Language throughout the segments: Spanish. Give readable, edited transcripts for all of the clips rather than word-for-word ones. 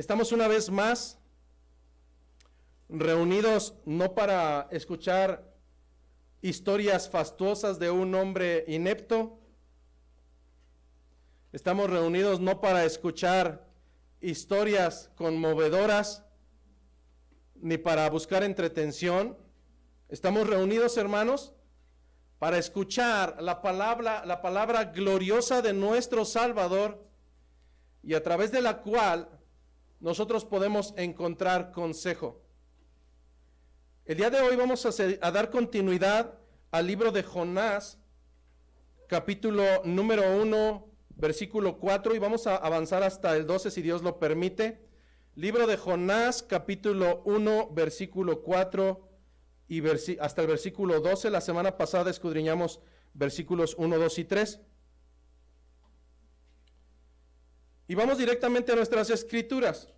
Estamos una vez más reunidos no para escuchar historias fastuosas de un hombre inepto. Estamos reunidos no para escuchar historias conmovedoras ni para buscar entretención. Estamos reunidos, hermanos, para escuchar la palabra gloriosa de nuestro Salvador, y a través de la cual nosotros podemos encontrar consejo. El día de hoy vamos a dar continuidad al libro de Jonás, capítulo número 1, versículo 4, y vamos a avanzar hasta el 12 si Dios lo permite. Libro de Jonás, capítulo 1, versículo 4 y hasta el versículo 12. La semana pasada escudriñamos versículos 1, 2 y 3. Y vamos directamente a nuestras escrituras.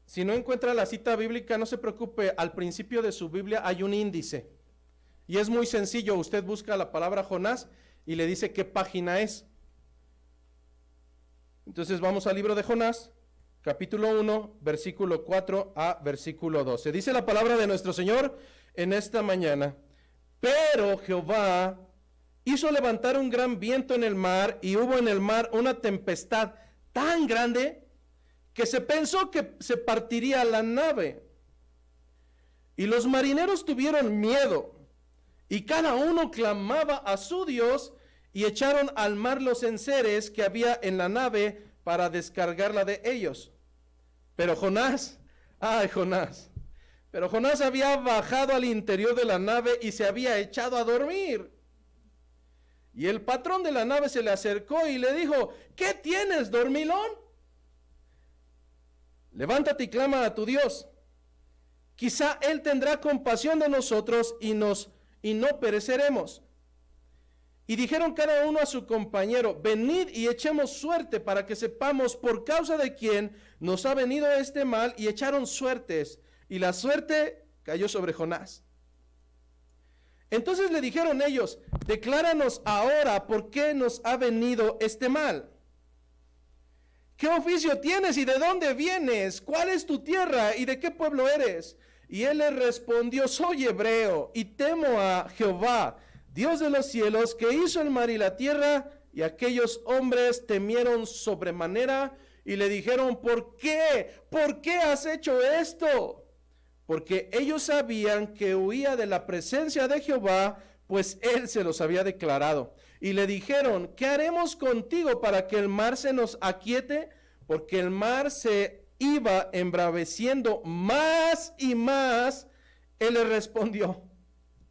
Si no encuentra la cita bíblica, no se preocupe, al principio de su Biblia hay un índice. Y es muy sencillo, usted busca la palabra Jonás y le dice qué página es. Entonces vamos al libro de Jonás, capítulo 1, versículo 4 a versículo 12. Dice la palabra de nuestro Señor en esta mañana: pero Jehová hizo levantar un gran viento en el mar, y hubo en el mar una tempestad tan grande que se pensó que se partiría la nave. Y los marineros tuvieron miedo, y cada uno clamaba a su Dios, y echaron al mar los enseres que había en la nave para descargarla de ellos. Pero Jonás había bajado al interior de la nave y se había echado a dormir. Y el patrón de la nave se le acercó y le dijo: ¿qué tienes, dormilón? Levántate y clama a tu Dios. Quizá Él tendrá compasión de nosotros y no pereceremos. Y dijeron cada uno a su compañero: venid y echemos suerte para que sepamos por causa de quién nos ha venido este mal. Y echaron suertes, y la suerte cayó sobre Jonás. Entonces le dijeron ellos: decláranos ahora por qué nos ha venido este mal. ¿Qué oficio tienes y de dónde vienes? ¿Cuál es tu tierra y de qué pueblo eres? Y él les respondió: soy hebreo y temo a Jehová, Dios de los cielos, que hizo el mar y la tierra. Y aquellos hombres temieron sobremanera y le dijeron: ¿por qué? ¿Por qué has hecho esto? Porque ellos sabían que huía de la presencia de Jehová, pues él se los había declarado. Y le dijeron: ¿qué haremos contigo para que el mar se nos aquiete? Porque el mar se iba embraveciendo más y más. Él le respondió: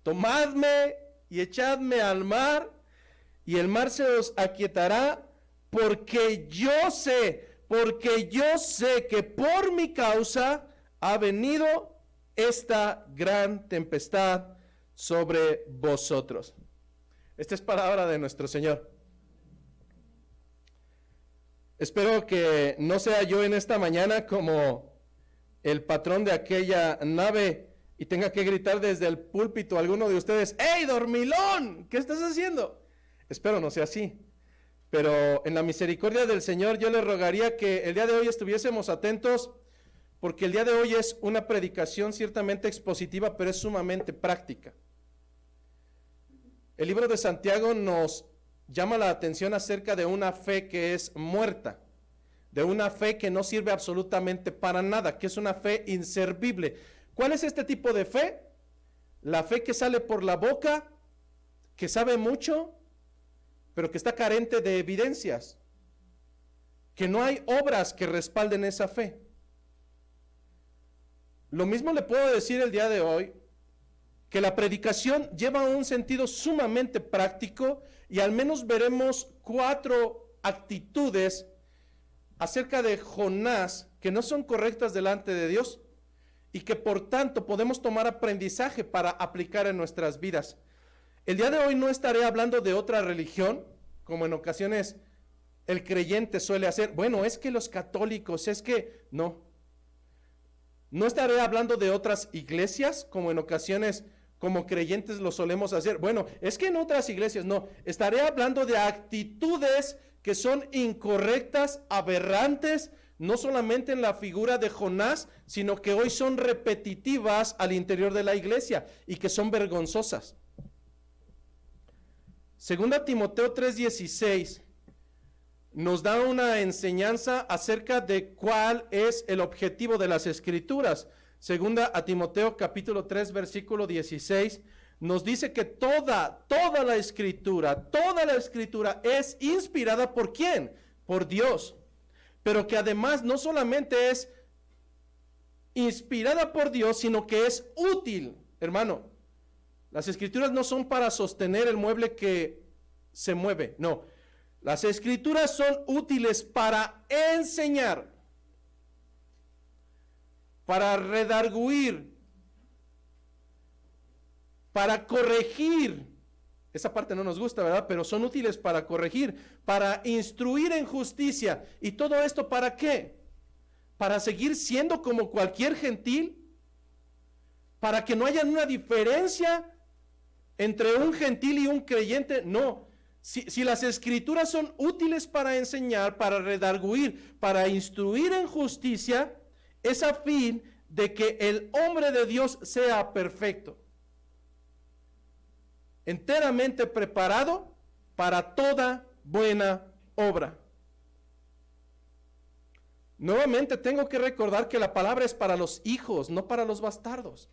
tomadme y echadme al mar, y el mar se os aquietará, porque yo sé que por mi causa ha venido esta gran tempestad sobre vosotros. Esta es palabra de nuestro Señor. Espero que no sea yo en esta mañana como el patrón de aquella nave y tenga que gritar desde el púlpito a alguno de ustedes: ¡hey, dormilón! ¿Qué estás haciendo? Espero no sea así. Pero en la misericordia del Señor yo le rogaría que el día de hoy estuviésemos atentos, porque el día de hoy es una predicación ciertamente expositiva, pero es sumamente práctica. El libro de Santiago nos llama la atención acerca de una fe que es muerta, de una fe que no sirve absolutamente para nada, que es una fe inservible. ¿Cuál es este tipo de fe? La fe que sale por la boca, que sabe mucho, pero que está carente de evidencias, que no hay obras que respalden esa fe. Lo mismo le puedo decir el día de hoy, que la predicación lleva un sentido sumamente práctico, y al menos veremos 4 actitudes acerca de Jonás que no son correctas delante de Dios y que por tanto podemos tomar aprendizaje para aplicar en nuestras vidas. El día de hoy no estaré hablando de otra religión, como en ocasiones el creyente suele hacer. Bueno, es que los católicos, es que no. No estaré hablando de otras iglesias, como en ocasiones como creyentes lo solemos hacer. Bueno, es que en otras iglesias no. Estaré hablando de actitudes que son incorrectas, aberrantes, no solamente en la figura de Jonás, sino que hoy son repetitivas al interior de la iglesia y que son vergonzosas. Segunda Timoteo 3:16 nos da una enseñanza acerca de cuál es el objetivo de las Escrituras. Segunda a Timoteo capítulo 3 versículo 16 nos dice que toda la Escritura es inspirada ¿por quién? Por Dios. Pero que además no solamente es inspirada por Dios, sino que es útil, hermano. Las Escrituras no son para sostener el mueble que se mueve, no. Las Escrituras son útiles para enseñar, para redarguir, para corregir. Esa parte no nos gusta, ¿verdad? Pero son útiles para corregir, para instruir en justicia. ¿Y todo esto para qué? ¿Para seguir siendo como cualquier gentil? ¿Para que no haya una diferencia entre un gentil y un creyente? No. Si las Escrituras son útiles para enseñar, para redarguir, para instruir en justicia, es a fin de que el hombre de Dios sea perfecto, enteramente preparado para toda buena obra. Nuevamente tengo que recordar que la palabra es para los hijos, no para los bastardos.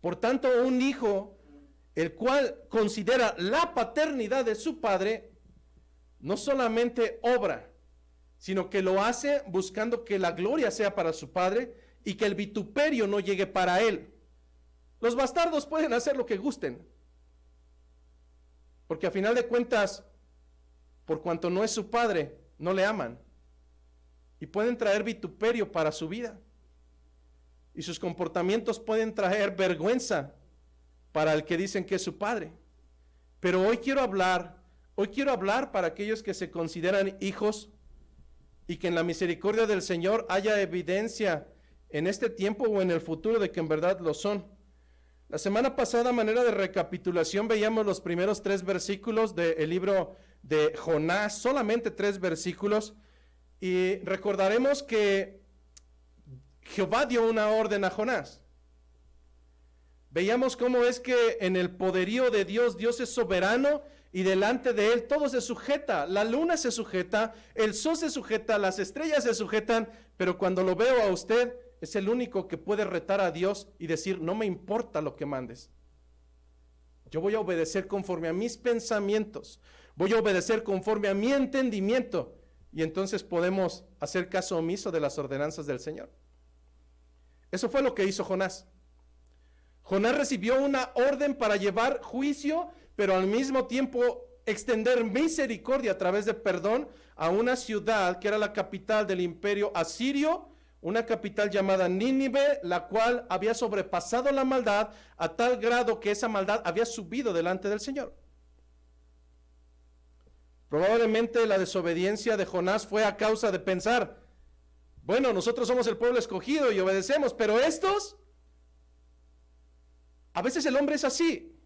Por tanto, un hijo, el cual considera la paternidad de su padre, no solamente obra, sino que lo hace buscando que la gloria sea para su padre y que el vituperio no llegue para él. Los bastardos pueden hacer lo que gusten, porque a final de cuentas, por cuanto no es su padre, no le aman, y pueden traer vituperio para su vida, y sus comportamientos pueden traer vergüenza para el que dicen que es su padre. Pero hoy quiero hablar para aquellos que se consideran hijos, y que en la misericordia del Señor haya evidencia en este tiempo o en el futuro de que en verdad lo son. La semana pasada, a manera de recapitulación, veíamos los primeros 3 versículos del libro de Jonás, solamente 3 versículos, y recordaremos que Jehová dio una orden a Jonás. Veíamos cómo es que en el poderío de Dios, Dios es soberano y delante de él todo se sujeta. La luna se sujeta, el sol se sujeta, las estrellas se sujetan, pero cuando lo veo a usted, es el único que puede retar a Dios y decir, no me importa lo que mandes. Yo voy a obedecer conforme a mis pensamientos, voy a obedecer conforme a mi entendimiento, y entonces podemos hacer caso omiso de las ordenanzas del Señor. Eso fue lo que hizo Jonás. Jonás recibió una orden para llevar juicio, pero al mismo tiempo extender misericordia a través de perdón a una ciudad que era la capital del imperio asirio, una capital llamada Nínive, la cual había sobrepasado la maldad a tal grado que esa maldad había subido delante del Señor. Probablemente la desobediencia de Jonás fue a causa de pensar, bueno, nosotros somos el pueblo escogido y obedecemos, pero estos, a veces el hombre es así.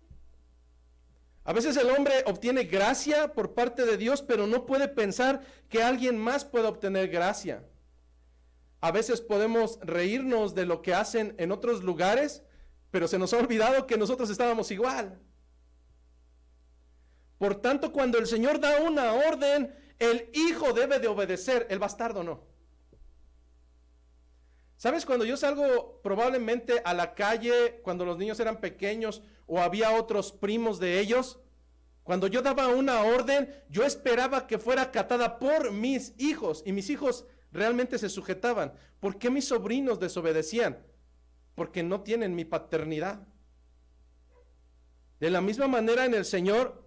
A veces el hombre obtiene gracia por parte de Dios, pero no puede pensar que alguien más pueda obtener gracia. A veces podemos reírnos de lo que hacen en otros lugares, pero se nos ha olvidado que nosotros estábamos igual. Por tanto, cuando el Señor da una orden, el hijo debe de obedecer, el bastardo no. ¿Sabes? Cuando yo salgo probablemente a la calle, cuando los niños eran pequeños o había otros primos de ellos, cuando yo daba una orden, yo esperaba que fuera acatada por mis hijos, y mis hijos realmente se sujetaban. ¿Por qué mis sobrinos desobedecían? Porque no tienen mi paternidad. De la misma manera en el Señor,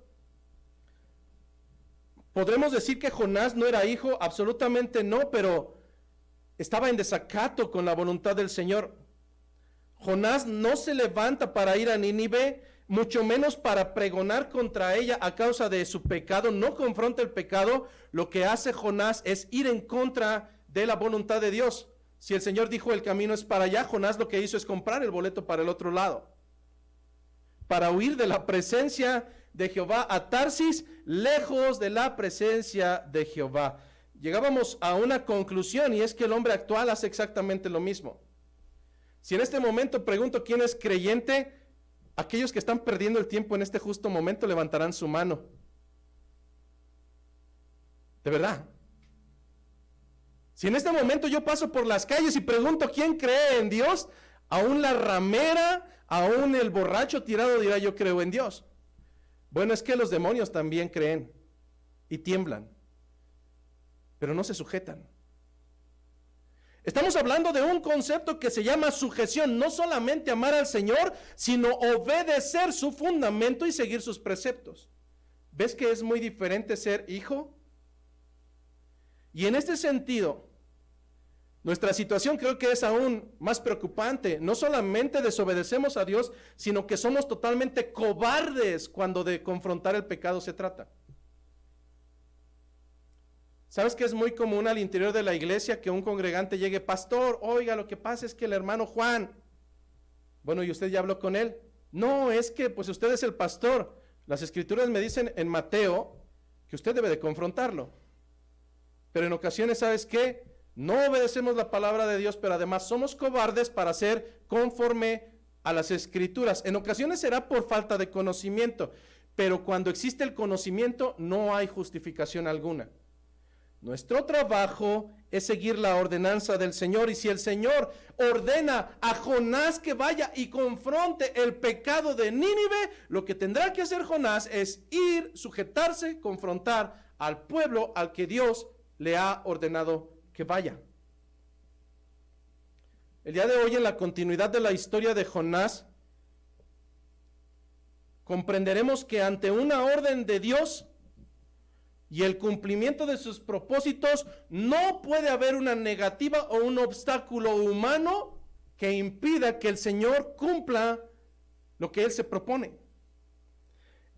¿podremos decir que Jonás no era hijo? Absolutamente no, pero estaba en desacato con la voluntad del Señor. Jonás no se levanta para ir a Nínive, mucho menos para pregonar contra ella a causa de su pecado. No confronta el pecado. Lo que hace Jonás es ir en contra de la voluntad de Dios. Si el Señor dijo el camino es para allá, Jonás lo que hizo es comprar el boleto para el otro lado, para huir de la presencia de Jehová a Tarsis, lejos de la presencia de Jehová. Llegábamos a una conclusión, y es que el hombre actual hace exactamente lo mismo. Si en este momento pregunto quién es creyente, aquellos que están perdiendo el tiempo en este justo momento levantarán su mano. De verdad. Si en este momento yo paso por las calles y pregunto quién cree en Dios, aún la ramera, aún el borracho tirado dirá yo creo en Dios. Bueno, es que los demonios también creen y tiemblan, pero no se sujetan. Estamos hablando de un concepto que se llama sujeción, no solamente amar al Señor, sino obedecer su fundamento y seguir sus preceptos. ¿Ves que es muy diferente ser hijo? Y en este sentido, nuestra situación creo que es aún más preocupante. No solamente desobedecemos a Dios, sino que somos totalmente cobardes cuando de confrontar el pecado se trata. ¿Sabes que es muy común al interior de la iglesia que un congregante llegue, pastor, oiga, lo que pasa es que el hermano Juan, bueno, ¿y usted ya habló con él? No, es que pues usted es el pastor. Las escrituras me dicen en Mateo que usted debe de confrontarlo. Pero en ocasiones, ¿sabes qué? No obedecemos la palabra de Dios, pero además somos cobardes para ser conforme a las escrituras. En ocasiones será por falta de conocimiento, pero cuando existe el conocimiento no hay justificación alguna. Nuestro trabajo es seguir la ordenanza del Señor, y si el Señor ordena a Jonás que vaya y confronte el pecado de Nínive, lo que tendrá que hacer Jonás es ir, sujetarse, confrontar al pueblo al que Dios le ha ordenado que vaya. El día de hoy, en la continuidad de la historia de Jonás, comprenderemos que ante una orden de Dios y el cumplimiento de sus propósitos, no puede haber una negativa o un obstáculo humano que impida que el Señor cumpla lo que Él se propone.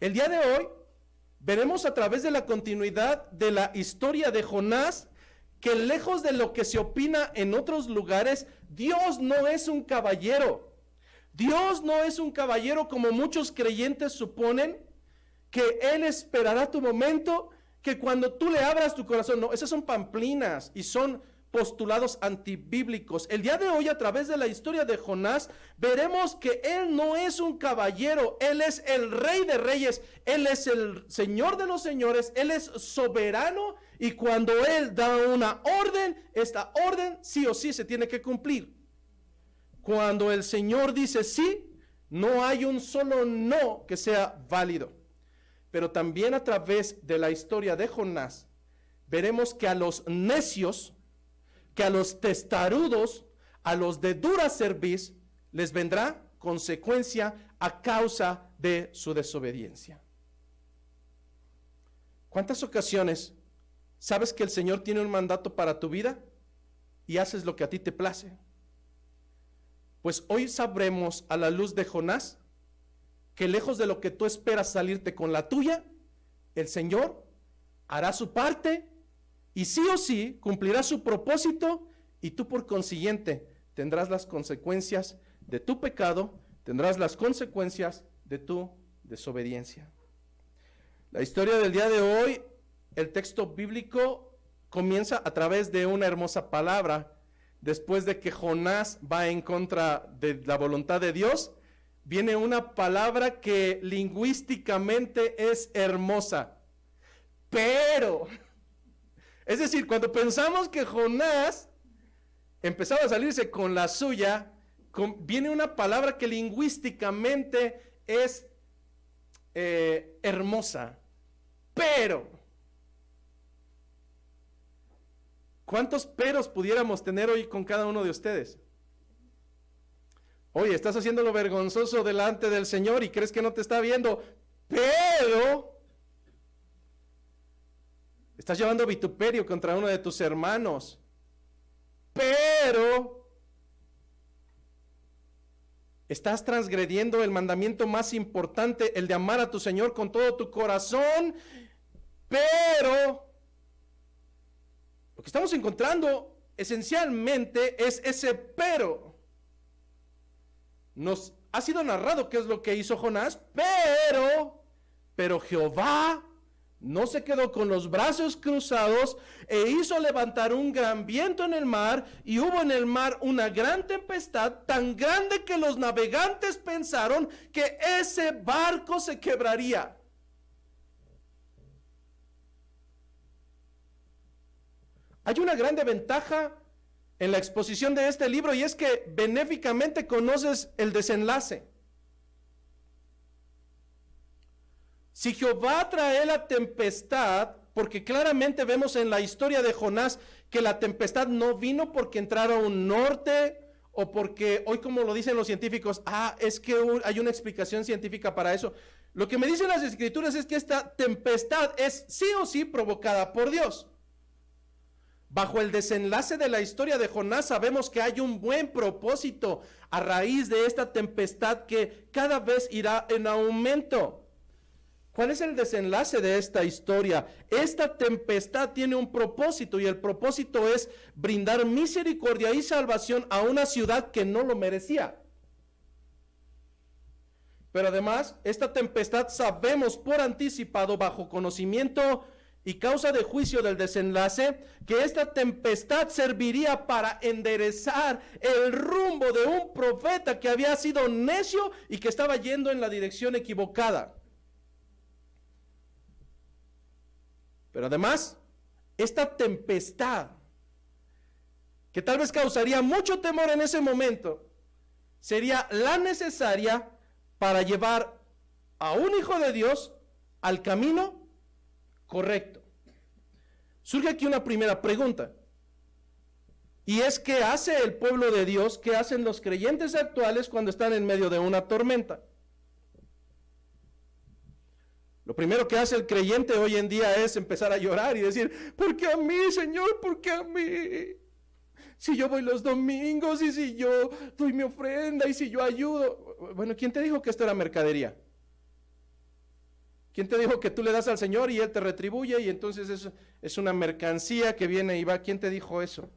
El día de hoy veremos a través de la continuidad de la historia de Jonás que, lejos de lo que se opina en otros lugares, Dios no es un caballero. Dios no es un caballero como muchos creyentes suponen, que Él esperará tu momento, que cuando tú le abras tu corazón. No, esas son pamplinas y son postulados antibíblicos. El día de hoy, a través de la historia de Jonás, veremos que Él no es un caballero, Él es el Rey de Reyes, Él es el Señor de los señores, Él es soberano, y cuando Él da una orden, esta orden sí o sí se tiene que cumplir. Cuando el Señor dice sí, no hay un solo no que sea válido. Pero también a través de la historia de Jonás, veremos que a los necios, que a los testarudos, a los de dura cerviz, les vendrá consecuencia a causa de su desobediencia. ¿Cuántas ocasiones sabes que el Señor tiene un mandato para tu vida y haces lo que a ti te place? Pues hoy sabremos, a la luz de Jonás, que lejos de lo que tú esperas salirte con la tuya, el Señor hará su parte y sí o sí cumplirá su propósito, y tú por consiguiente tendrás las consecuencias de tu pecado, tendrás las consecuencias de tu desobediencia. La historia del día de hoy, el texto bíblico comienza a través de una hermosa palabra. Después de que Jonás va en contra de la voluntad de Dios, viene una palabra que lingüísticamente es hermosa. Pero, es decir, cuando pensamos que Jonás empezaba a salirse con la suya, viene una palabra que lingüísticamente es hermosa. Pero, ¿cuántos peros pudiéramos tener hoy con cada uno de ustedes? Oye, estás haciendo lo vergonzoso delante del Señor y crees que no te está viendo, pero estás llevando vituperio contra uno de tus hermanos, pero estás transgrediendo el mandamiento más importante, el de amar a tu Señor con todo tu corazón, pero lo que estamos encontrando esencialmente es ese pero. Nos ha sido narrado qué es lo que hizo Jonás, pero Pero Jehová no se quedó con los brazos cruzados e hizo levantar un gran viento en el mar, y hubo en el mar una gran tempestad, tan grande que los navegantes pensaron que ese barco se quebraría. Hay una grande ventaja en la exposición de este libro, y es que benéficamente conoces el desenlace. Si Jehová trae la tempestad, porque claramente vemos en la historia de Jonás que la tempestad no vino porque entrara un norte, o porque hoy, como lo dicen los científicos, es que hay una explicación científica para eso. Lo que me dicen las escrituras es que esta tempestad es sí o sí provocada por Dios. Bajo el desenlace de la historia de Jonás sabemos que hay un buen propósito a raíz de esta tempestad que cada vez irá en aumento. ¿Cuál es el desenlace de esta historia? Esta tempestad tiene un propósito, y el propósito es brindar misericordia y salvación a una ciudad que no lo merecía. Pero además, esta tempestad sabemos por anticipado, bajo conocimiento y causa de juicio del desenlace, que esta tempestad serviría para enderezar el rumbo de un profeta que había sido necio y que estaba yendo en la dirección equivocada. Pero además, esta tempestad, que tal vez causaría mucho temor en ese momento, sería la necesaria para llevar a un hijo de Dios al camino correcto. Surge aquí una primera pregunta, y es: ¿qué hace el pueblo de Dios? ¿Qué hacen los creyentes actuales cuando están en medio de una tormenta? Lo primero que hace el creyente hoy en día es empezar a llorar y decir: ¿por qué a mí, Señor? ¿Por qué a mí? Si yo voy los domingos, y si yo doy mi ofrenda, y si yo ayudo. Bueno, ¿quién te dijo que esto era mercadería? ¿Quién te dijo que tú le das al Señor y Él te retribuye y entonces es una mercancía que viene y va? ¿Quién te dijo eso?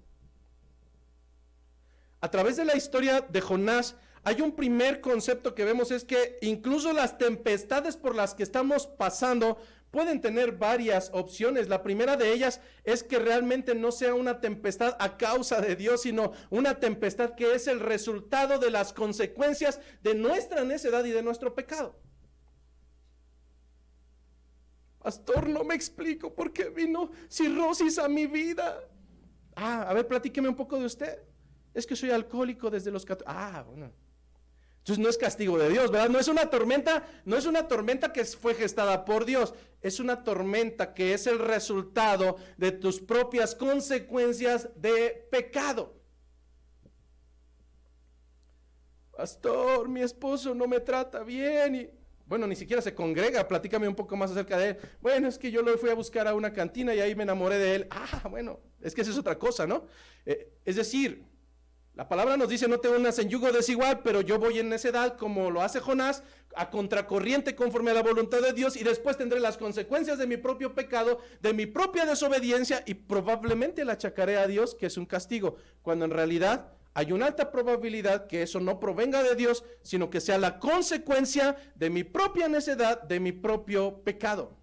A través de la historia de Jonás hay un primer concepto que vemos, es que incluso las tempestades por las que estamos pasando pueden tener varias opciones. La primera de ellas es que realmente no sea una tempestad a causa de Dios, sino una tempestad que es el resultado de las consecuencias de nuestra necedad y de nuestro pecado. Pastor, no me explico por qué vino cirrosis a mi vida. A ver, platíqueme un poco de usted. Es que soy alcohólico desde los 14. Bueno. Entonces no es castigo de Dios, ¿verdad? No es una tormenta que fue gestada por Dios. Es una tormenta que es el resultado de tus propias consecuencias de pecado. Pastor, mi esposo no me trata bien y... Bueno, ni siquiera se congrega, platícame un poco más acerca de él. Bueno, es que yo lo fui a buscar a una cantina y ahí me enamoré de él. Bueno, es que esa es otra cosa, ¿no? Es decir, la palabra nos dice: no te unas en yugo desigual, pero yo voy en necedad, como lo hace Jonás, a contracorriente conforme a la voluntad de Dios, y después tendré las consecuencias de mi propio pecado, de mi propia desobediencia, y probablemente la achacaré a Dios, que es un castigo, cuando en realidad hay una alta probabilidad que eso no provenga de Dios, sino que sea la consecuencia de mi propia necedad, de mi propio pecado.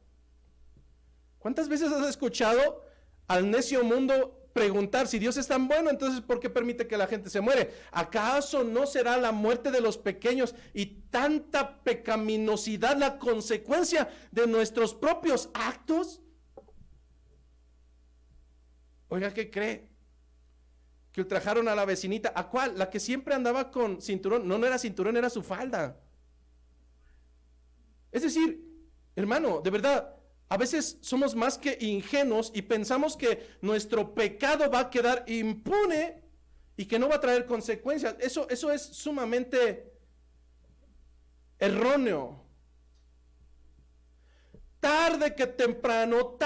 ¿Cuántas veces has escuchado al necio mundo preguntar: si Dios es tan bueno, entonces ¿por qué permite que la gente se muere? ¿Acaso no será la muerte de los pequeños y tanta pecaminosidad la consecuencia de nuestros propios actos? Oiga, ¿qué cree? Que ultrajaron a la vecinita. ¿A cuál? La que siempre andaba con cinturón. No era cinturón, era su falda. Es decir, hermano, de verdad, a veces somos más que ingenuos y pensamos que nuestro pecado va a quedar impune y que no va a traer consecuencias. Eso es sumamente erróneo. Tarde que temprano,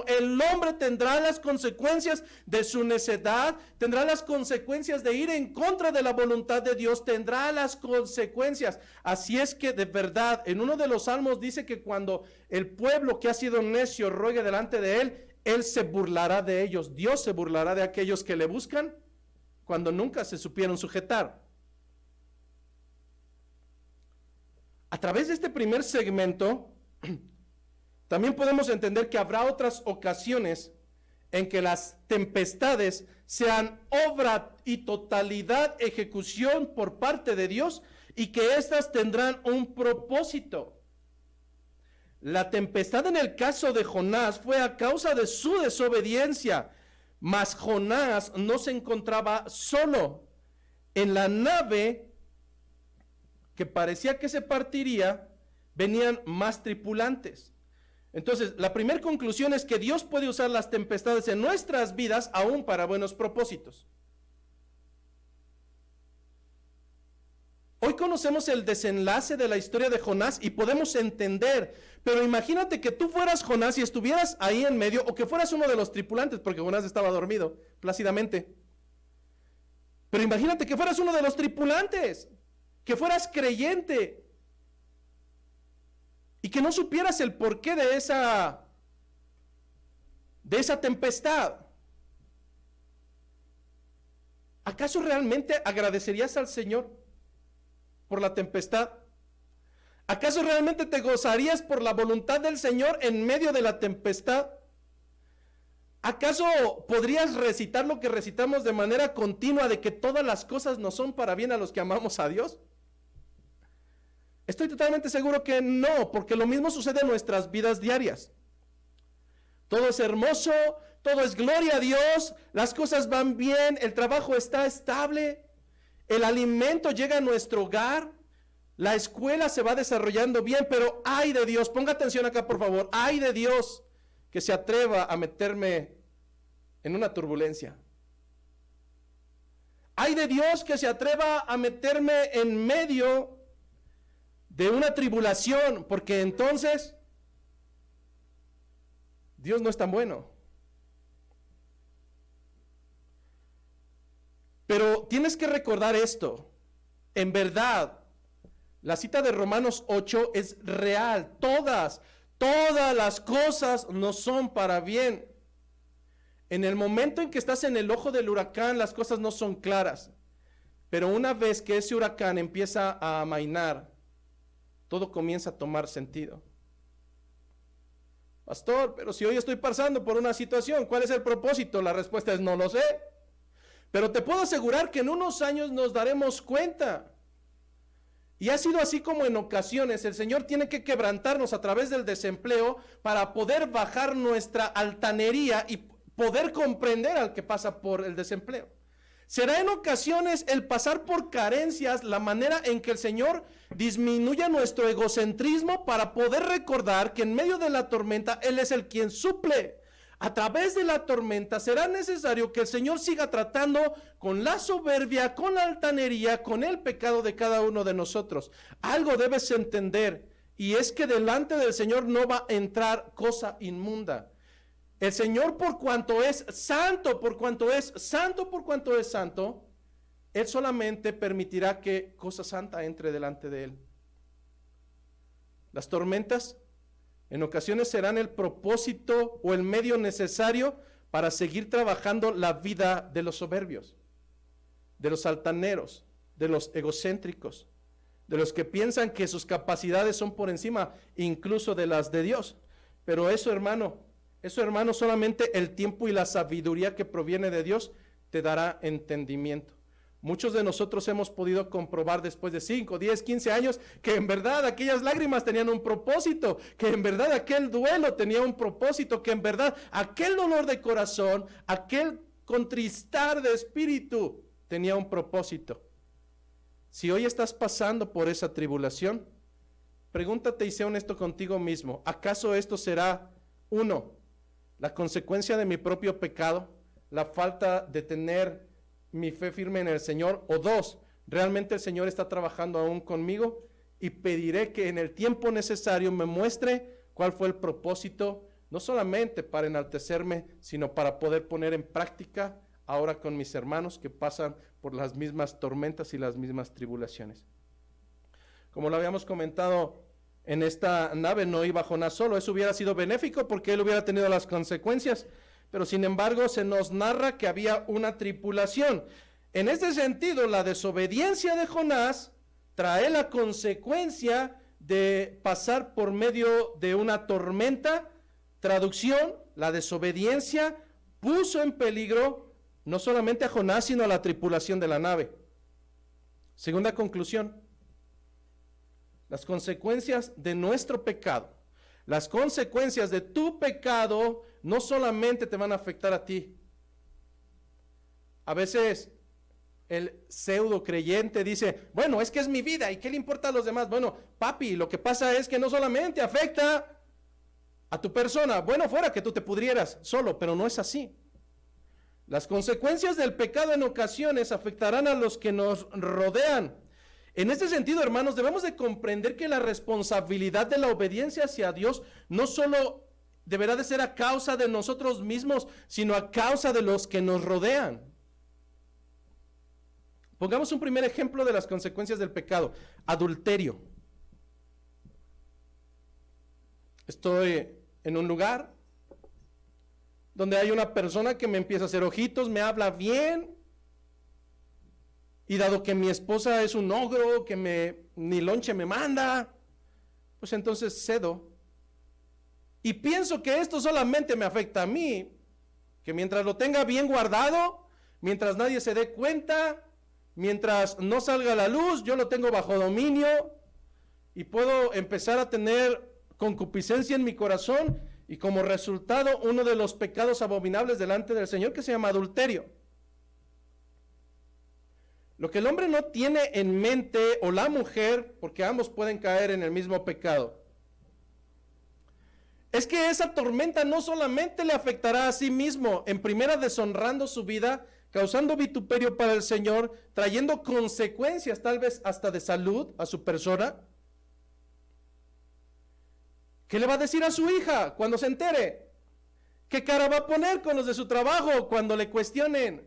el hombre tendrá las consecuencias de su necedad, tendrá las consecuencias de ir en contra de la voluntad de Dios, tendrá las consecuencias. Así es que de verdad, en uno de los salmos dice que cuando el pueblo que ha sido necio ruegue delante de él se burlará de ellos. Dios se burlará de aquellos que le buscan cuando nunca se supieron sujetar. A través de este primer segmento, también podemos entender que habrá otras ocasiones en que las tempestades sean obra y totalidad ejecución por parte de Dios y que éstas tendrán un propósito. La tempestad en el caso de Jonás fue a causa de su desobediencia, mas Jonás no se encontraba solo. En la nave que parecía que se partiría, venían más tripulantes. Entonces, la primera conclusión es que Dios puede usar las tempestades en nuestras vidas aún para buenos propósitos. Hoy conocemos el desenlace de la historia de Jonás y podemos entender, pero imagínate que tú fueras Jonás y estuvieras ahí en medio, o que fueras uno de los tripulantes, porque Jonás estaba dormido plácidamente. Pero imagínate que fueras uno de los tripulantes, que fueras creyente y que no supieras el porqué de esa tempestad. ¿Acaso realmente agradecerías al Señor por la tempestad? ¿Acaso realmente te gozarías por la voluntad del Señor en medio de la tempestad? ¿Acaso podrías recitar lo que recitamos de manera continua de que todas las cosas nos son para bien a los que amamos a Dios? Estoy totalmente seguro que no, porque lo mismo sucede en nuestras vidas diarias. Todo es hermoso, todo es gloria a Dios, las cosas van bien, el trabajo está estable, el alimento llega a nuestro hogar, la escuela se va desarrollando bien, pero ay de Dios, ponga atención acá por favor, ay de Dios que se atreva a meterme en una turbulencia. Ay de Dios que se atreva a meterme en medio de una tribulación, porque entonces Dios no es tan bueno. Pero tienes que recordar esto, en verdad, la cita de Romanos 8 es real, todas las cosas no son para bien. En el momento en que estás en el ojo del huracán, las cosas no son claras, pero una vez que ese huracán empieza a amainar, todo comienza a tomar sentido. Pastor, pero si hoy estoy pasando por una situación, ¿cuál es el propósito? La respuesta es no lo sé. Pero te puedo asegurar que en unos años nos daremos cuenta. Y ha sido así como en ocasiones el Señor tiene que quebrantarnos a través del desempleo para poder bajar nuestra altanería y poder comprender al que pasa por el desempleo. Será en ocasiones el pasar por carencias la manera en que el Señor disminuya nuestro egocentrismo para poder recordar que en medio de la tormenta Él es el quien suple. A través de la tormenta será necesario que el Señor siga tratando con la soberbia, con la altanería, con el pecado de cada uno de nosotros. Algo debes entender, y es que delante del Señor no va a entrar cosa inmunda. El Señor, por cuanto es santo, por cuanto es santo, por cuanto es santo, Él solamente permitirá que cosa santa entre delante de Él. Las tormentas en ocasiones serán el propósito o el medio necesario para seguir trabajando la vida de los soberbios, de los altaneros, de los egocéntricos, de los que piensan que sus capacidades son por encima incluso de las de Dios. Pero eso, hermano, solamente el tiempo y la sabiduría que proviene de Dios te dará entendimiento. Muchos de nosotros hemos podido comprobar después de 5, 10, 15 años que en verdad aquellas lágrimas tenían un propósito, que en verdad aquel duelo tenía un propósito, que en verdad aquel dolor de corazón, aquel contristar de espíritu tenía un propósito. Si hoy estás pasando por esa tribulación, pregúntate y sé honesto contigo mismo, ¿acaso esto será, 1, la consecuencia de mi propio pecado, la falta de tener mi fe firme en el Señor? O 2, realmente el Señor está trabajando aún conmigo y pediré que en el tiempo necesario me muestre cuál fue el propósito, no solamente para enaltecerme, sino para poder poner en práctica ahora con mis hermanos que pasan por las mismas tormentas y las mismas tribulaciones. Como lo habíamos comentado, en esta nave no iba Jonás solo. Eso hubiera sido benéfico porque él hubiera tenido las consecuencias, pero sin embargo se nos narra que había una tripulación. En este sentido, la desobediencia de Jonás trae la consecuencia de pasar por medio de una tormenta. Traducción: la desobediencia puso en peligro no solamente a Jonás, sino a la tripulación de la nave. Segunda conclusión: las consecuencias de nuestro pecado, las consecuencias de tu pecado no solamente te van a afectar a ti. A veces el pseudo creyente dice, bueno, es que es mi vida, ¿y qué le importa a los demás? Bueno, papi, lo que pasa es que no solamente afecta a tu persona, bueno, fuera que tú te pudrieras solo, pero no es así. Las consecuencias del pecado en ocasiones afectarán a los que nos rodean. En este sentido, hermanos, debemos de comprender que la responsabilidad de la obediencia hacia Dios no solo deberá de ser a causa de nosotros mismos, sino a causa de los que nos rodean. Pongamos un primer ejemplo de las consecuencias del pecado: adulterio. Estoy en un lugar donde hay una persona que me empieza a hacer ojitos, me habla bien, y dado que mi esposa es un ogro, que ni lonche me manda, pues entonces cedo. Y pienso que esto solamente me afecta a mí, que mientras lo tenga bien guardado, mientras nadie se dé cuenta, mientras no salga a la luz, yo lo tengo bajo dominio y puedo empezar a tener concupiscencia en mi corazón, y como resultado uno de los pecados abominables delante del Señor, que se llama adulterio. Lo que el hombre no tiene en mente, o la mujer, porque ambos pueden caer en el mismo pecado, es que esa tormenta no solamente le afectará a sí mismo, en primera deshonrando su vida, causando vituperio para el Señor, trayendo consecuencias tal vez hasta de salud a su persona. ¿Qué le va a decir a su hija cuando se entere? ¿Qué cara va a poner con los de su trabajo cuando le cuestionen?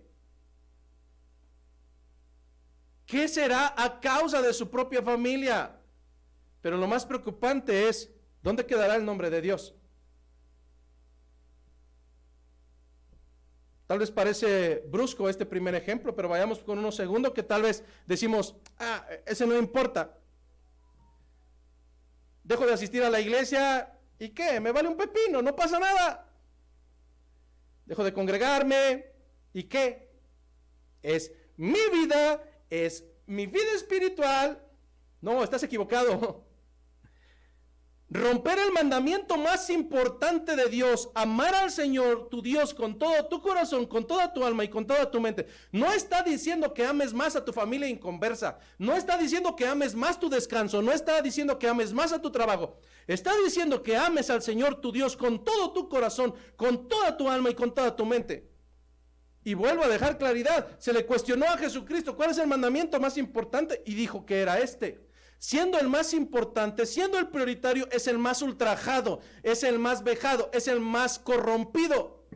¿Qué será a causa de su propia familia? Pero lo más preocupante es, ¿dónde quedará el nombre de Dios? Tal vez parece brusco este primer ejemplo, pero vayamos con uno segundo, que tal vez decimos, ese no importa. Dejo de asistir a la iglesia, ¿y qué? Me vale un pepino, no pasa nada. Dejo de congregarme, ¿y qué? Es mi vida espiritual. No, estás equivocado. Romper el mandamiento más importante de Dios, amar al Señor, tu Dios, con todo tu corazón, con toda tu alma y con toda tu mente, no está diciendo que ames más a tu familia inconversa, no está diciendo que ames más tu descanso, no está diciendo que ames más a tu trabajo, está diciendo que ames al Señor, tu Dios, con todo tu corazón, con toda tu alma y con toda tu mente. Y vuelvo a dejar claridad, se le cuestionó a Jesucristo, ¿cuál es el mandamiento más importante? Y dijo que era este. Siendo el más importante, siendo el prioritario, es el más ultrajado, es el más vejado, es el más corrompido.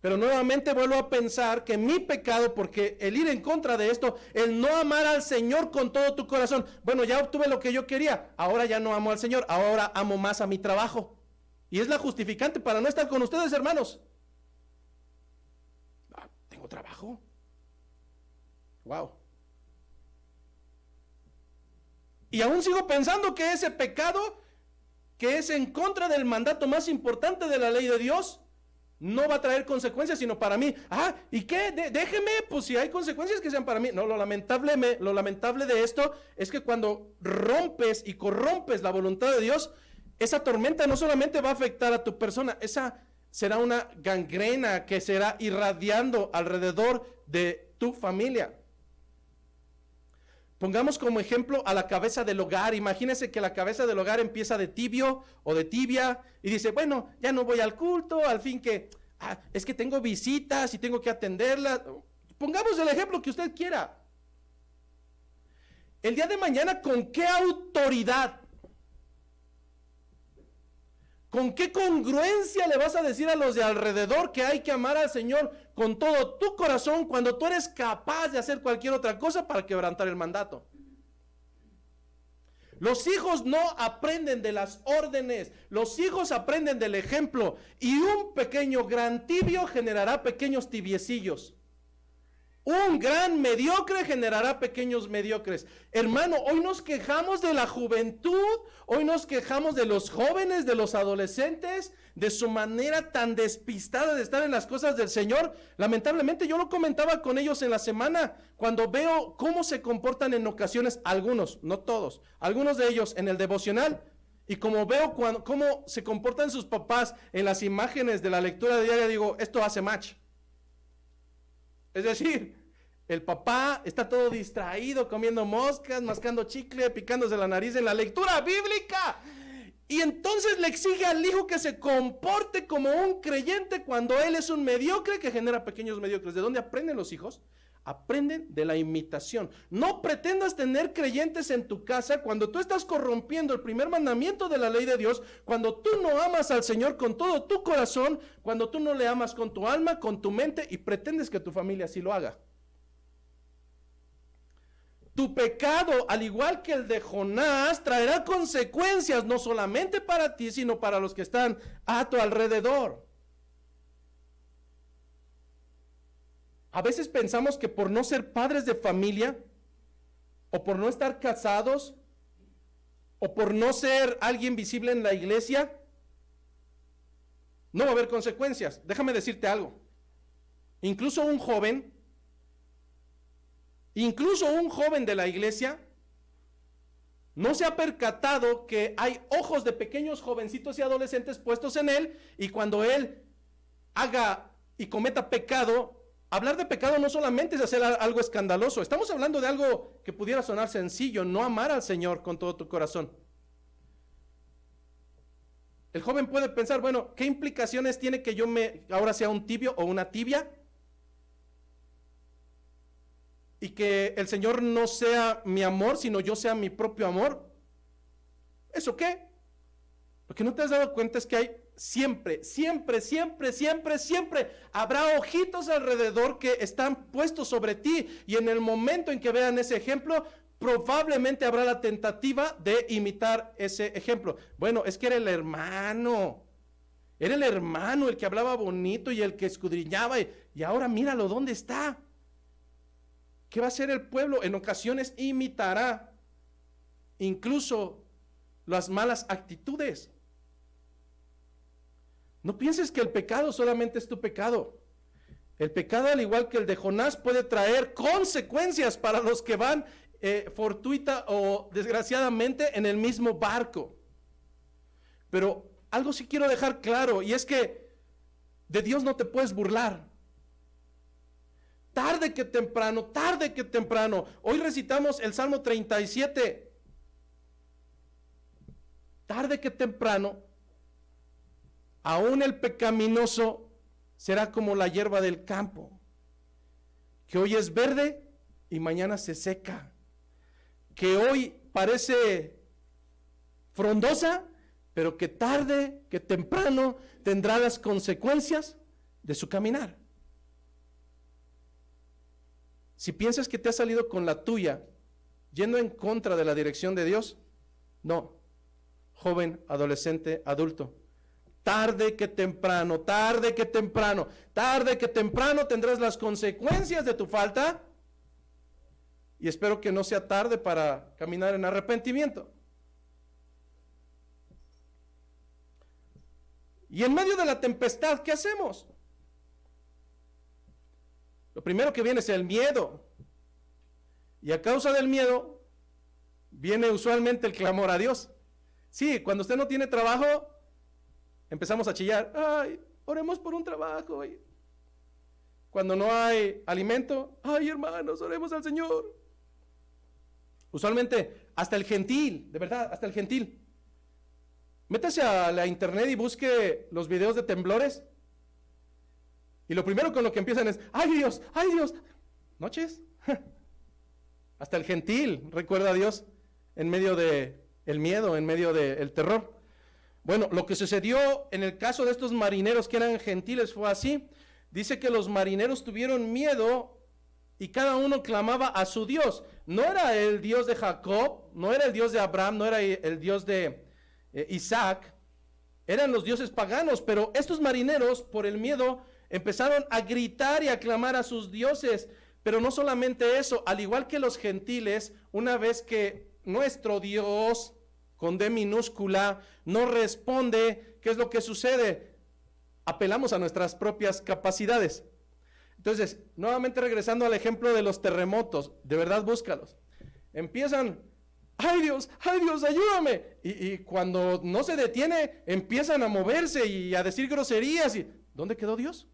Pero nuevamente vuelvo a pensar que mi pecado, porque el ir en contra de esto, el no amar al Señor con todo tu corazón, bueno, ya obtuve lo que yo quería, ahora ya no amo al Señor, ahora amo más a mi trabajo. Y es la justificante para no estar con ustedes, hermanos. ¿Tengo trabajo? Wow. Y aún sigo pensando que ese pecado, que es en contra del mandato más importante de la ley de Dios, no va a traer consecuencias sino para mí. ¿Y qué? Déjeme, pues si hay consecuencias que sean para mí. No, lo lamentable de esto es que cuando rompes y corrompes la voluntad de Dios, esa tormenta no solamente va a afectar a tu persona, esa será una gangrena que será irradiando alrededor de tu familia. Pongamos como ejemplo a la cabeza del hogar. Imagínense que la cabeza del hogar empieza de tibio o de tibia y dice, bueno, ya no voy al culto, al fin que, es que tengo visitas y tengo que atenderlas. Pongamos el ejemplo que usted quiera. El día de mañana, ¿con qué autoridad? ¿Con qué congruencia le vas a decir a los de alrededor que hay que amar al Señor con todo tu corazón cuando tú eres capaz de hacer cualquier otra cosa para quebrantar el mandato? Los hijos no aprenden de las órdenes, los hijos aprenden del ejemplo, y un pequeño gran tibio generará pequeños tibiecillos. Un gran mediocre generará pequeños mediocres. Hermano, hoy nos quejamos de la juventud, hoy nos quejamos de los jóvenes, de los adolescentes, de su manera tan despistada de estar en las cosas del Señor. Lamentablemente yo lo comentaba con ellos en la semana, cuando veo cómo se comportan en ocasiones algunos, no todos, algunos de ellos en el devocional, y como veo cómo se comportan sus papás en las imágenes de la lectura diaria, digo, esto hace match. Es decir, el papá está todo distraído, comiendo moscas, mascando chicle, picándose la nariz en la lectura bíblica. Y entonces le exige al hijo que se comporte como un creyente cuando él es un mediocre que genera pequeños mediocres. ¿De dónde aprenden los hijos? Aprenden de la imitación. No pretendas tener creyentes en tu casa cuando tú estás corrompiendo el primer mandamiento de la ley de Dios, cuando tú no amas al Señor con todo tu corazón, cuando tú no le amas con tu alma, con tu mente y pretendes que tu familia así lo haga. Tu pecado, al igual que el de Jonás, traerá consecuencias no solamente para ti, sino para los que están a tu alrededor. A veces pensamos que por no ser padres de familia, o por no estar casados, o por no ser alguien visible en la iglesia, no va a haber consecuencias. Déjame decirte algo. Incluso un joven de la iglesia no se ha percatado que hay ojos de pequeños jovencitos y adolescentes puestos en él, y cuando él haga y cometa pecado, hablar de pecado no solamente es hacer algo escandaloso. Estamos hablando de algo que pudiera sonar sencillo, no amar al Señor con todo tu corazón. El joven puede pensar, bueno, ¿qué implicaciones tiene que yo ahora sea un tibio o una tibia? Y que el Señor no sea mi amor, sino yo sea mi propio amor. ¿Eso qué? Lo que no te has dado cuenta es que hay siempre habrá ojitos alrededor que están puestos sobre ti, y en el momento en que vean ese ejemplo, probablemente habrá la tentativa de imitar ese ejemplo. Bueno, es que era el hermano el que hablaba bonito y el que escudriñaba, y ahora míralo, ¿dónde está? ¿Qué va a hacer el pueblo? En ocasiones imitará incluso las malas actitudes. No pienses que el pecado solamente es tu pecado. El pecado, al igual que el de Jonás, puede traer consecuencias para los que van fortuita o desgraciadamente en el mismo barco. Pero algo sí quiero dejar claro, y es que de Dios no te puedes burlar. Tarde que temprano. Hoy recitamos el Salmo 37. Tarde que temprano, aún el pecaminoso será como la hierba del campo, que hoy es verde y mañana se seca, que hoy parece frondosa, pero que tarde que temprano tendrá las consecuencias de su caminar. Si piensas que te has salido con la tuya, yendo en contra de la dirección de Dios, no, joven, adolescente, adulto, tarde que temprano tendrás las consecuencias de tu falta, y espero que no sea tarde para caminar en arrepentimiento. Y en medio de la tempestad, ¿qué hacemos? Lo primero que viene es el miedo, y a causa del miedo viene usualmente el clamor a Dios. Sí, cuando usted no tiene trabajo, empezamos a chillar, ay, oremos por un trabajo. Cuando no hay alimento, ay, hermanos, oremos al Señor. Usualmente, hasta el gentil, de verdad, hasta el gentil. Métase a la internet y busque los videos de temblores. Y lo primero con lo que empiezan es, ¡ay Dios! ¡Ay Dios! ¿Noches? Hasta el gentil recuerda a Dios en medio del miedo, en medio del terror. Bueno, lo que sucedió en el caso de estos marineros que eran gentiles fue así. Dice que los marineros tuvieron miedo y cada uno clamaba a su Dios. No era el Dios de Jacob, no era el Dios de Abraham, no era el Dios de Isaac. Eran los dioses paganos, pero estos marineros por el miedo empezaron a gritar y a clamar a sus dioses. Pero no solamente eso, al igual que los gentiles, una vez que nuestro Dios, con D minúscula, no responde, ¿qué es lo que sucede? Apelamos a nuestras propias capacidades. Entonces, nuevamente regresando al ejemplo de los terremotos, de verdad búscalos. Empiezan, ¡ay Dios, ayúdame! Y cuando no se detiene, empiezan a moverse y a decir groserías. Y ¿dónde quedó Dios?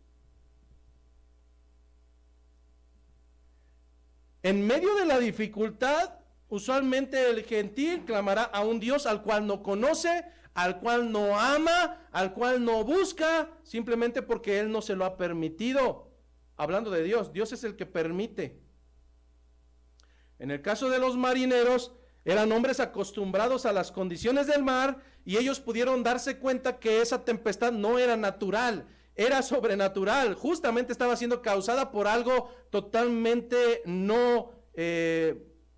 En medio de la dificultad, usualmente el gentil clamará a un Dios al cual no conoce, al cual no ama, al cual no busca, simplemente porque Él no se lo ha permitido. Hablando de Dios, Dios es el que permite. En el caso de los marineros, eran hombres acostumbrados a las condiciones del mar y ellos pudieron darse cuenta que esa tempestad no era natural, era sobrenatural, justamente estaba siendo causada por algo totalmente no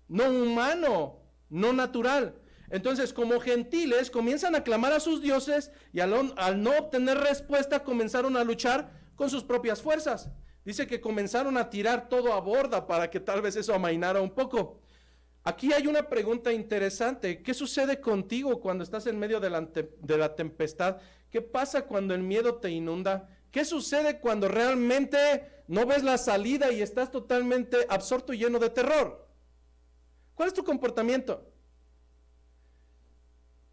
humano, no natural. Entonces, como gentiles, comienzan a clamar a sus dioses y al no obtener respuesta, comenzaron a luchar con sus propias fuerzas. Dice que comenzaron a tirar todo a borda para que tal vez eso amainara un poco. Aquí hay una pregunta interesante. ¿Qué sucede contigo cuando estás en medio de la tempestad? ¿Qué pasa cuando el miedo te inunda? ¿Qué sucede cuando realmente no ves la salida y estás totalmente absorto y lleno de terror? ¿Cuál es tu comportamiento?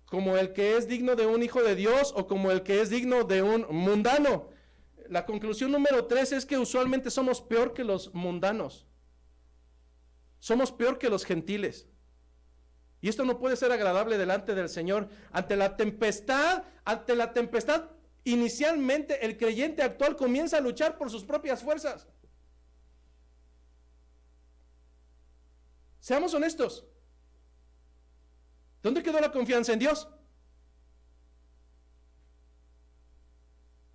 ¿Como el que es digno de un hijo de Dios o como el que es digno de un mundano? La conclusión número 3 es que usualmente somos peor que los mundanos. Somos peor que los gentiles. Y esto no puede ser agradable delante del Señor. Ante la tempestad, inicialmente el creyente actual comienza a luchar por sus propias fuerzas. Seamos honestos. ¿Dónde quedó la confianza en Dios?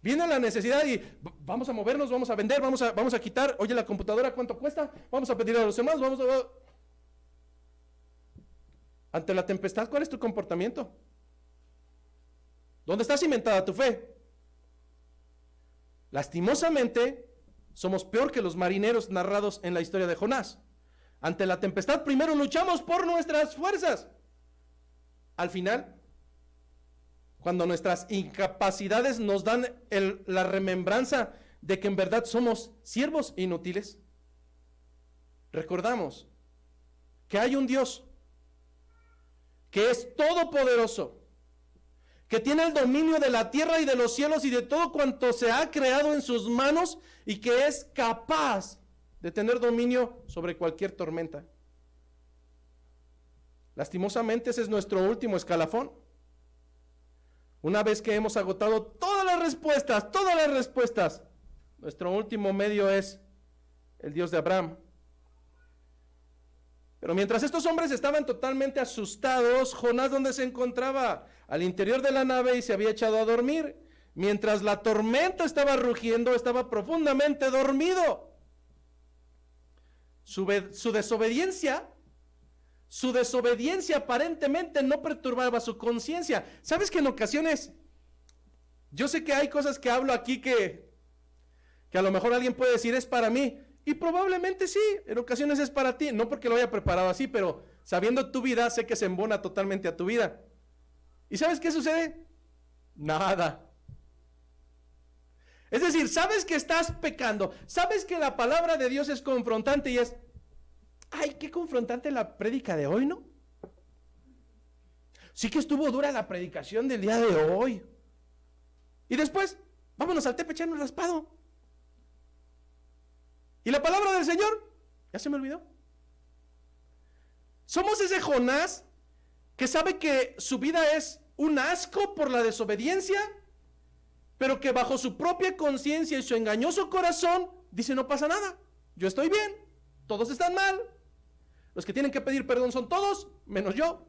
Viene la necesidad y vamos a movernos, vamos a vender, vamos a quitar, oye, la computadora, ¿cuánto cuesta? Vamos a pedir a los demás, Ante la tempestad, ¿cuál es tu comportamiento? ¿Dónde está cimentada tu fe? Lastimosamente, somos peor que los marineros narrados en la historia de Jonás. Ante la tempestad, primero luchamos por nuestras fuerzas. Al final, cuando nuestras incapacidades nos dan la remembranza de que en verdad somos siervos inútiles, recordamos que hay un Dios que es todopoderoso, que tiene el dominio de la tierra y de los cielos y de todo cuanto se ha creado en sus manos y que es capaz de tener dominio sobre cualquier tormenta. Lastimosamente ese es nuestro último escalafón. Una vez que hemos agotado todas las respuestas, nuestro último medio es el Dios de Abraham. Pero mientras estos hombres estaban totalmente asustados, Jonás, ¿dónde se encontraba? Al interior de la nave y se había echado a dormir. Mientras la tormenta estaba rugiendo, estaba profundamente dormido. Su desobediencia aparentemente no perturbaba su conciencia. ¿Sabes que en ocasiones, yo sé que hay cosas que hablo aquí que a lo mejor alguien puede decir es para mí, y probablemente sí, en ocasiones es para ti, no porque lo haya preparado así, pero sabiendo tu vida, sé que se embona totalmente a tu vida. ¿Y sabes qué sucede? Nada. Es decir, sabes que estás pecando, sabes que la palabra de Dios es confrontante y es, ay, qué confrontante la prédica de hoy, ¿no? Sí que estuvo dura la predicación del día de hoy. Y después, vámonos al tepe echando un raspado. ¿Y la palabra del Señor? Ya se me olvidó. Somos ese Jonás que sabe que su vida es un asco por la desobediencia, pero que bajo su propia conciencia y su engañoso corazón dice no pasa nada, yo estoy bien, todos están mal, los que tienen que pedir perdón son todos, menos yo.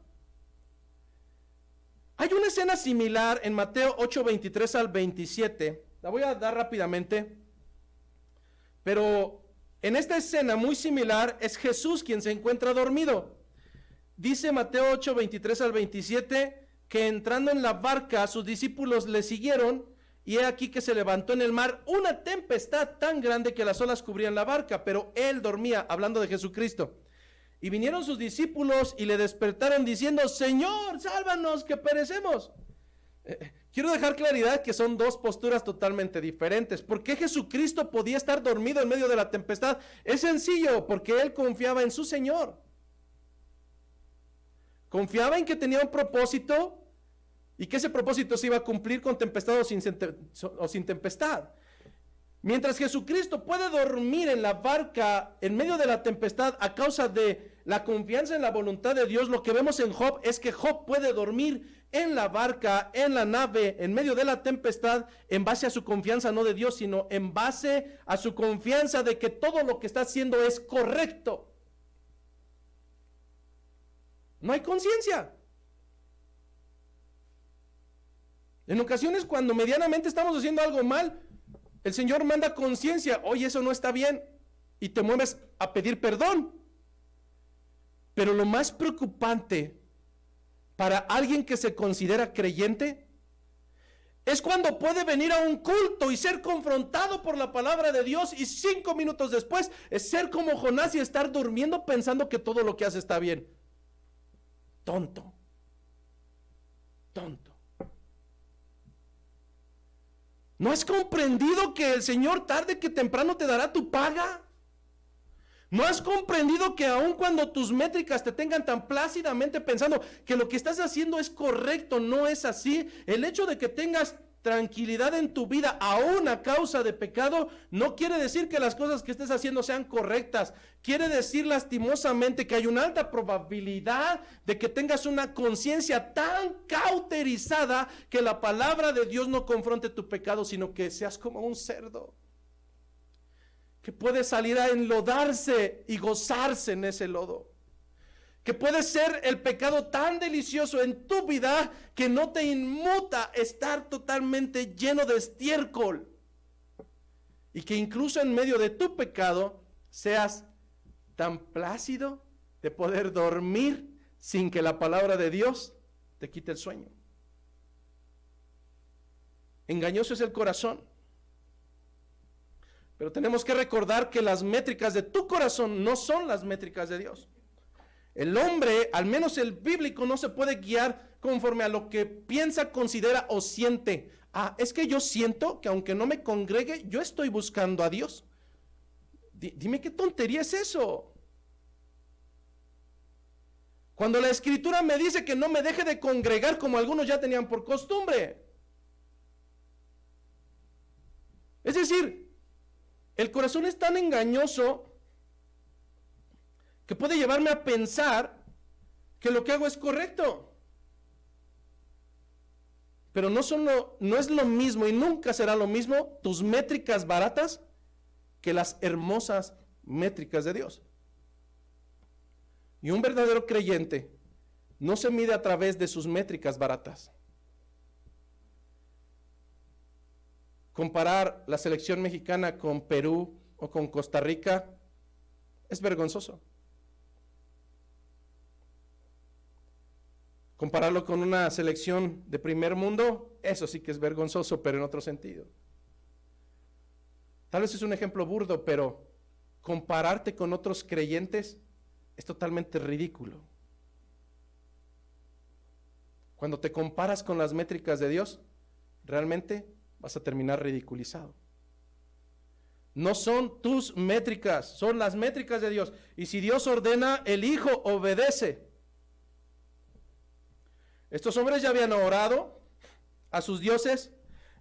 Hay una escena similar en Mateo 8, 23 al 27, la voy a dar rápidamente, pero en esta escena muy similar es Jesús quien se encuentra dormido. Dice Mateo 8, 23 al 27, que entrando en la barca sus discípulos le siguieron y he aquí que se levantó en el mar una tempestad tan grande que las olas cubrían la barca, pero él dormía, hablando de Jesucristo. Y vinieron sus discípulos y le despertaron diciendo, Señor, sálvanos, que perecemos. Quiero dejar claridad que son dos posturas totalmente diferentes. ¿Por qué Jesucristo podía estar dormido en medio de la tempestad? Es sencillo, porque él confiaba en su Señor. Confiaba en que tenía un propósito y que ese propósito se iba a cumplir con tempestad o sin tempestad. Mientras Jesucristo puede dormir en la barca en medio de la tempestad a causa de la confianza en la voluntad de Dios, lo que vemos en Job es que Job puede dormir en la barca, en la nave, en medio de la tempestad, en base a su confianza no de Dios, sino en base a su confianza de que todo lo que está haciendo es correcto. No hay conciencia. En ocasiones, cuando medianamente estamos haciendo algo mal, el Señor manda conciencia, oye, eso no está bien, y te mueves a pedir perdón. Pero lo más preocupante para alguien que se considera creyente es cuando puede venir a un culto y ser confrontado por la palabra de Dios y 5 minutos después es ser como Jonás y estar durmiendo pensando que todo lo que hace está bien. Tonto. ¿No has comprendido que el Señor tarde que temprano te dará tu paga? ¿No has comprendido que aun cuando tus métricas te tengan tan plácidamente pensando que lo que estás haciendo es correcto, no es así? El hecho de que tengas tranquilidad en tu vida aún a causa de pecado no quiere decir que las cosas que estés haciendo sean correctas. Quiere decir lastimosamente que hay una alta probabilidad de que tengas una conciencia tan cauterizada que la palabra de Dios no confronte tu pecado, sino que seas como un cerdo que puede salir a enlodarse y gozarse en ese lodo. Que puede ser el pecado tan delicioso en tu vida que no te inmuta estar totalmente lleno de estiércol. Y que incluso en medio de tu pecado seas tan plácido de poder dormir sin que la palabra de Dios te quite el sueño. Engañoso es el corazón. Pero tenemos que recordar que las métricas de tu corazón no son las métricas de Dios. El hombre, al menos el bíblico, no se puede guiar conforme a lo que piensa, considera o siente. Es que yo siento que aunque no me congregue, yo estoy buscando a Dios. Dime qué tontería es eso. Cuando la Escritura me dice que no me deje de congregar como algunos ya tenían por costumbre. Es decir, el corazón es tan engañoso que puede llevarme a pensar que lo que hago es correcto. Pero no es lo mismo y nunca será lo mismo tus métricas baratas que las hermosas métricas de Dios. Y un verdadero creyente no se mide a través de sus métricas baratas. Comparar la selección mexicana con Perú o con Costa Rica es vergonzoso. Compararlo con una selección de primer mundo, eso sí que es vergonzoso, pero en otro sentido. Tal vez es un ejemplo burdo, pero compararte con otros creyentes es totalmente ridículo. Cuando te comparas con las métricas de Dios, realmente vas a terminar ridiculizado. No son tus métricas, son las métricas de Dios. Y si Dios ordena, el Hijo obedece. Estos hombres ya habían orado a sus dioses,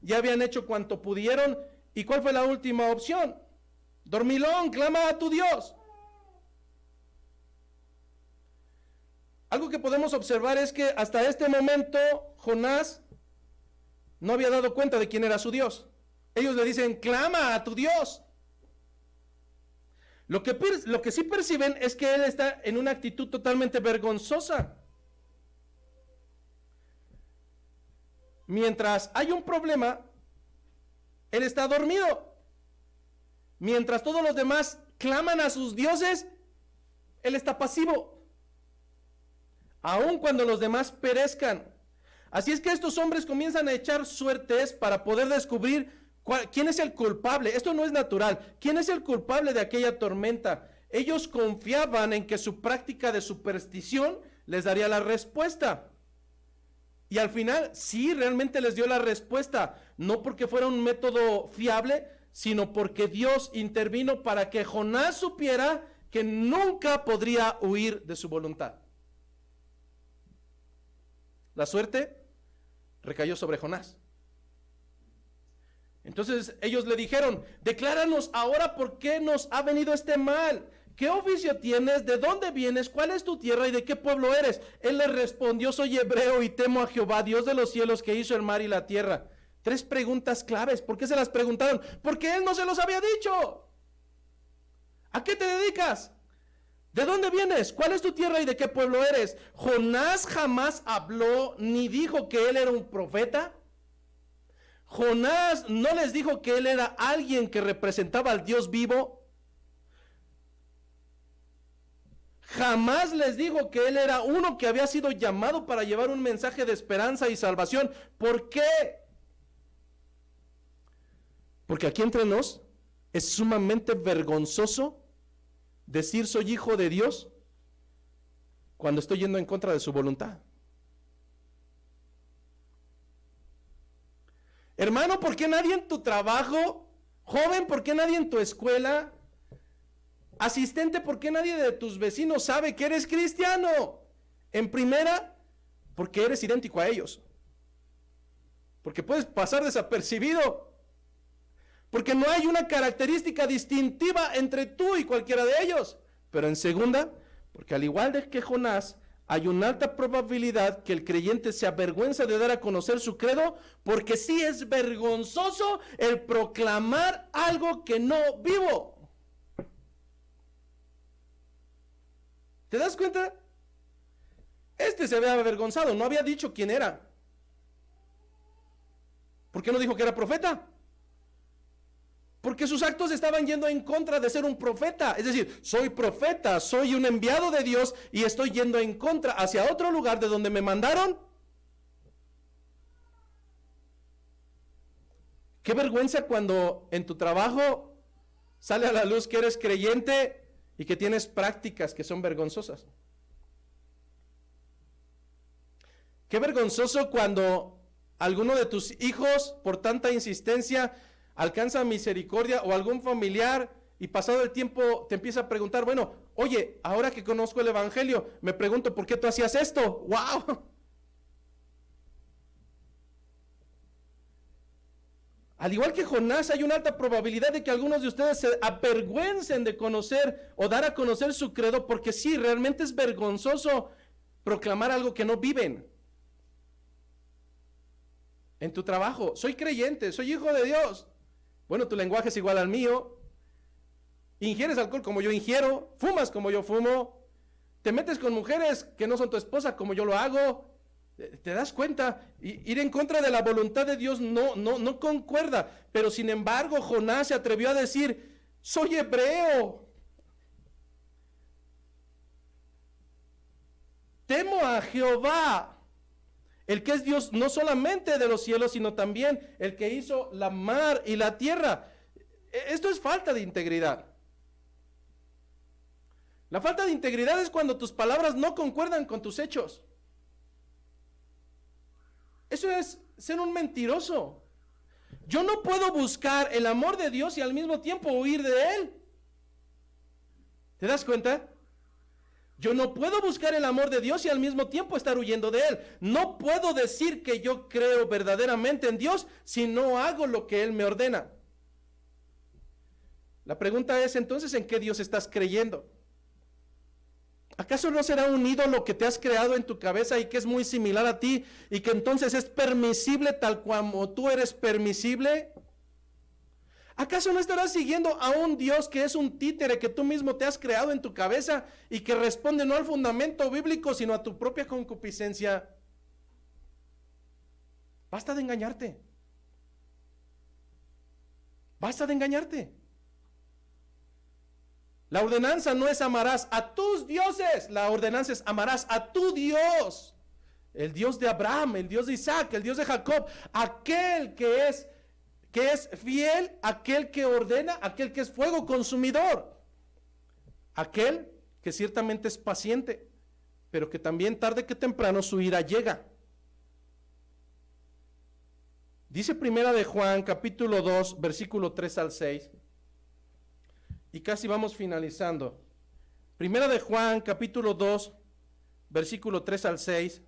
ya habían hecho cuanto pudieron. ¿Y cuál fue la última opción? Dormilón, clama a tu Dios. Algo que podemos observar es que hasta este momento Jonás no había dado cuenta de quién era su Dios. Ellos le dicen, clama a tu Dios. Lo que sí perciben es que él está en una actitud totalmente vergonzosa. Mientras hay un problema, él está dormido. Mientras todos los demás claman a sus dioses, él está pasivo. Aun cuando los demás perezcan, Así es que estos hombres comienzan a echar suertes para poder descubrir quién es el culpable. Esto no es natural. ¿Quién es el culpable de aquella tormenta? Ellos confiaban en que su práctica de superstición les daría la respuesta. Y al final sí, realmente les dio la respuesta. No porque fuera un método fiable, sino porque Dios intervino para que Jonás supiera que nunca podría huir de su voluntad. La suerte recayó sobre Jonás. Entonces ellos le dijeron: decláranos ahora por qué nos ha venido este mal. ¿Qué oficio tienes? ¿De dónde vienes? ¿Cuál es tu tierra? ¿Y de qué pueblo eres? Él les respondió: soy hebreo y temo a Jehová, Dios de los cielos, que hizo el mar y la tierra. 3 preguntas claves. ¿Por qué se las preguntaron? Porque él no se los había dicho. ¿A qué te dedicas? ¿De dónde vienes? ¿Cuál es tu tierra y de qué pueblo eres? Jonás jamás habló ni dijo que él era un profeta. Jonás no les dijo que él era alguien que representaba al Dios vivo. Jamás les dijo que él era uno que había sido llamado para llevar un mensaje de esperanza y salvación. ¿Por qué? Porque aquí entre nos es sumamente vergonzoso decir soy hijo de Dios cuando estoy yendo en contra de su voluntad. Hermano, ¿por qué nadie en tu trabajo? Joven, ¿por qué nadie en tu escuela? Asistente, ¿por qué nadie de tus vecinos sabe que eres cristiano? En primera, porque eres idéntico a ellos. Porque puedes pasar desapercibido. Porque no hay una característica distintiva entre tú y cualquiera de ellos. Pero en segunda, porque al igual de que Jonás, hay una alta probabilidad que el creyente se avergüenza de dar a conocer su credo, porque sí es vergonzoso el proclamar algo que no vivo. ¿Te das cuenta? Este se había avergonzado, no había dicho quién era. ¿Por qué no dijo que era profeta? Porque sus actos estaban yendo en contra de ser un profeta. Es decir, soy profeta, soy un enviado de Dios y estoy yendo en contra hacia otro lugar de donde me mandaron. Qué vergüenza cuando en tu trabajo sale a la luz que eres creyente y que tienes prácticas que son vergonzosas. Qué vergonzoso cuando alguno de tus hijos, por tanta insistencia, alcanza misericordia, o algún familiar, y pasado el tiempo te empieza a preguntar: bueno, oye, ahora que conozco el evangelio, me pregunto por qué tú hacías esto. ¡Wow! Al igual que Jonás, hay una alta probabilidad de que algunos de ustedes se avergüencen de conocer o dar a conocer su credo, porque sí, realmente es vergonzoso proclamar algo que no viven. En tu trabajo: soy creyente, soy hijo de Dios. Bueno, tu lenguaje es igual al mío. Ingieres alcohol como yo ingiero, fumas como yo fumo, te metes con mujeres que no son tu esposa como yo lo hago. ¿Te das cuenta? Ir en contra de la voluntad de Dios no concuerda. Pero sin embargo, Jonás se atrevió a decir: soy hebreo, temo a Jehová, el que es Dios no solamente de los cielos, sino también el que hizo la mar y la tierra. Esto es falta de integridad. La falta de integridad es cuando tus palabras no concuerdan con tus hechos. Eso es ser un mentiroso. Yo no puedo buscar el amor de Dios y al mismo tiempo huir de Él. ¿Te das cuenta? Yo no puedo buscar el amor de Dios y al mismo tiempo estar huyendo de Él. No puedo decir que yo creo verdaderamente en Dios si no hago lo que Él me ordena. La pregunta es entonces: ¿en qué Dios estás creyendo? ¿Acaso no será un ídolo que te has creado en tu cabeza y que es muy similar a ti y que entonces es permisible tal como tú eres permisible? ¿Acaso no estarás siguiendo a un Dios que es un títere que tú mismo te has creado en tu cabeza y que responde no al fundamento bíblico sino a tu propia concupiscencia? Basta de engañarte. Basta de engañarte. La ordenanza no es amarás a tus dioses, la ordenanza es amarás a tu Dios. el Dios de Abraham, el Dios de Isaac, el Dios de Jacob, aquel que es fiel, aquel que ordena, aquel que es fuego consumidor, aquel que ciertamente es paciente, pero que también tarde que temprano su ira llega. Dice Primera de Juan, capítulo 2, versículo 3 al 6, y casi vamos finalizando. Primera de Juan, capítulo 2, versículo 3 al 6.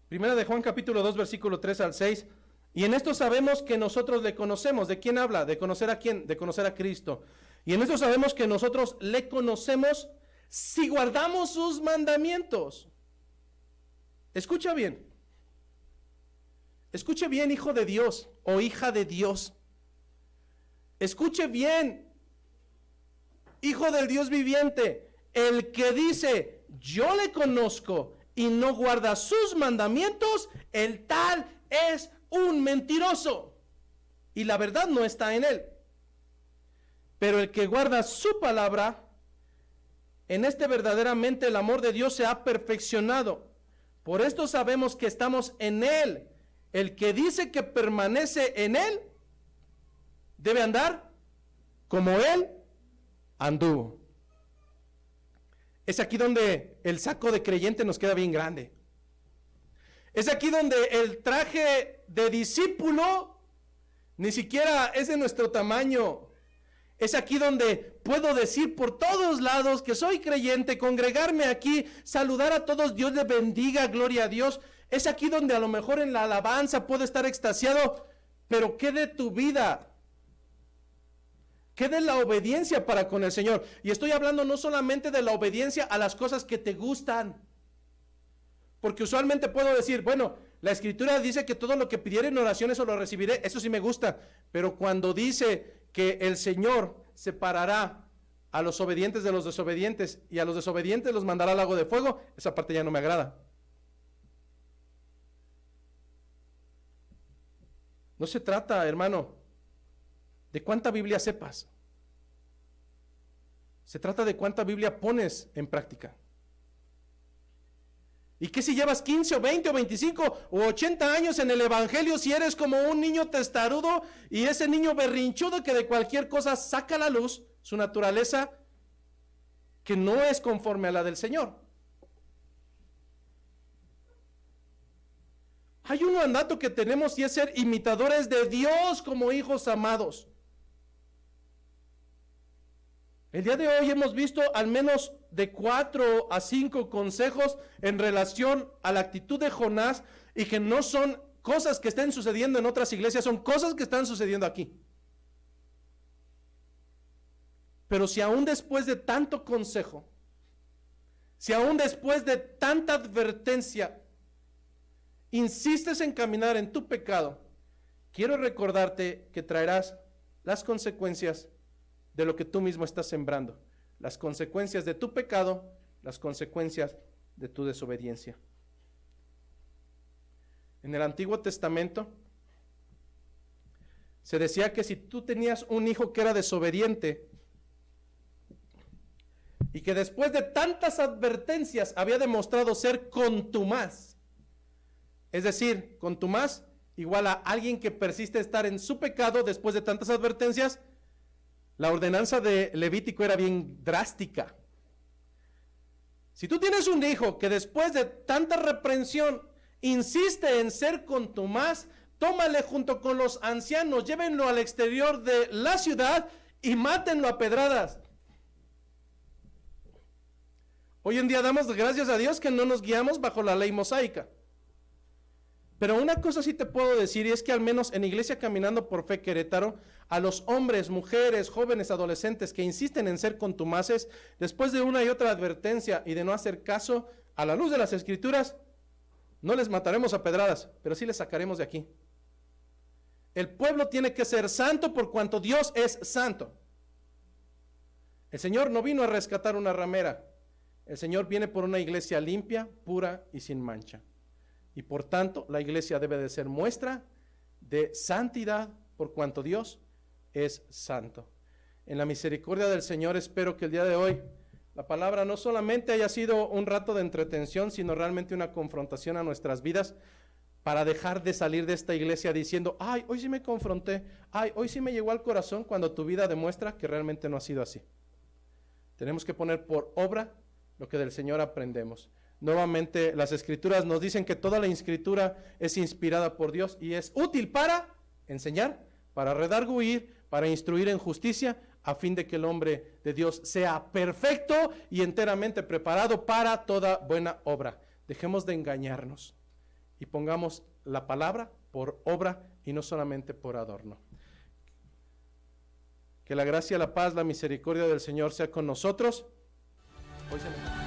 Primera de Juan, capítulo 2, versículo 3 al 6. Y en esto sabemos que nosotros le conocemos. ¿De quién habla? ¿De conocer a quién? De conocer a Cristo. Y en esto sabemos que nosotros le conocemos si guardamos sus mandamientos. Escucha bien. Escuche bien, hijo de Dios o hija de Dios. Escuche bien, hijo del Dios viviente. El que dice, yo le conozco y no guarda sus mandamientos, el tal es un mentiroso. Y la verdad no está en él. Pero el que guarda su palabra, en este verdaderamente el amor de Dios se ha perfeccionado. Por esto sabemos que estamos en él. El que dice que permanece en él, debe andar como él anduvo. Es aquí donde el saco de creyente nos queda bien grande. Es aquí donde el traje de discípulo ni siquiera es de nuestro tamaño. Es aquí donde puedo decir por todos lados que soy creyente, congregarme aquí, saludar a todos, Dios les bendiga, gloria a Dios. Es aquí donde a lo mejor en la alabanza puedo estar extasiado, pero ¿qué de tu vida? ¿Qué de la obediencia para con el Señor? Y estoy hablando no solamente de la obediencia a las cosas que te gustan, porque usualmente puedo decir, bueno, la Escritura dice que todo lo que pidiere en oración eso lo recibiré, eso sí me gusta, pero cuando dice que el Señor separará a los obedientes de los desobedientes y a los desobedientes los mandará al lago de fuego, esa parte ya no me agrada. No se trata, hermano, de cuánta Biblia sepas. Se trata de cuánta Biblia pones en práctica. ¿Y qué si llevas 15 o 20 o 25 o 80 años en el Evangelio, si eres como un niño testarudo y ese niño berrinchudo que de cualquier cosa saca a la luz su naturaleza que no es conforme a la del Señor? Hay un mandato que tenemos y es ser imitadores de Dios como hijos amados. El día de hoy hemos visto al menos de 4 a 5 consejos en relación a la actitud de Jonás y que no son cosas que estén sucediendo en otras iglesias, son cosas que están sucediendo aquí. Pero si aún después de tanto consejo, si aún después de tanta advertencia, insistes en caminar en tu pecado, quiero recordarte que traerás las consecuencias de lo que tú mismo estás sembrando, las consecuencias de tu pecado, las consecuencias de tu desobediencia. En el Antiguo Testamento se decía que si tú tenías un hijo que era desobediente y que después de tantas advertencias había demostrado ser contumaz, es decir, contumaz igual a alguien que persiste estar en su pecado después de tantas advertencias, la ordenanza de Levítico era bien drástica. Si tú tienes un hijo que después de tanta reprensión insiste en ser contumaz, tómale junto con los ancianos, llévenlo al exterior de la ciudad y mátenlo a pedradas. Hoy en día damos gracias a Dios que no nos guiamos bajo la ley mosaica. Pero una cosa sí te puedo decir, y es que al menos en Iglesia Caminando por Fe Querétaro, a los hombres, mujeres, jóvenes, adolescentes que insisten en ser contumaces, después de una y otra advertencia y de no hacer caso a la luz de las Escrituras, no les mataremos a pedradas, pero sí les sacaremos de aquí. El pueblo tiene que ser santo por cuanto Dios es santo. El Señor no vino a rescatar una ramera, el Señor viene por una iglesia limpia, pura y sin mancha. Y por tanto, la iglesia debe de ser muestra de santidad por cuanto Dios es santo. En la misericordia del Señor espero que el día de hoy la palabra no solamente haya sido un rato de entretención, sino realmente una confrontación a nuestras vidas para dejar de salir de esta iglesia diciendo, ay, hoy sí me confronté, ay, hoy sí me llegó al corazón, cuando tu vida demuestra que realmente no ha sido así. Tenemos que poner por obra lo que del Señor aprendemos. Nuevamente, las Escrituras nos dicen que toda la Escritura es inspirada por Dios y es útil para enseñar, para redarguir, para instruir en justicia, a fin de que el hombre de Dios sea perfecto y enteramente preparado para toda buena obra. Dejemos de engañarnos y pongamos la palabra por obra y no solamente por adorno. Que la gracia, la paz, la misericordia del Señor sea con nosotros. Hoy se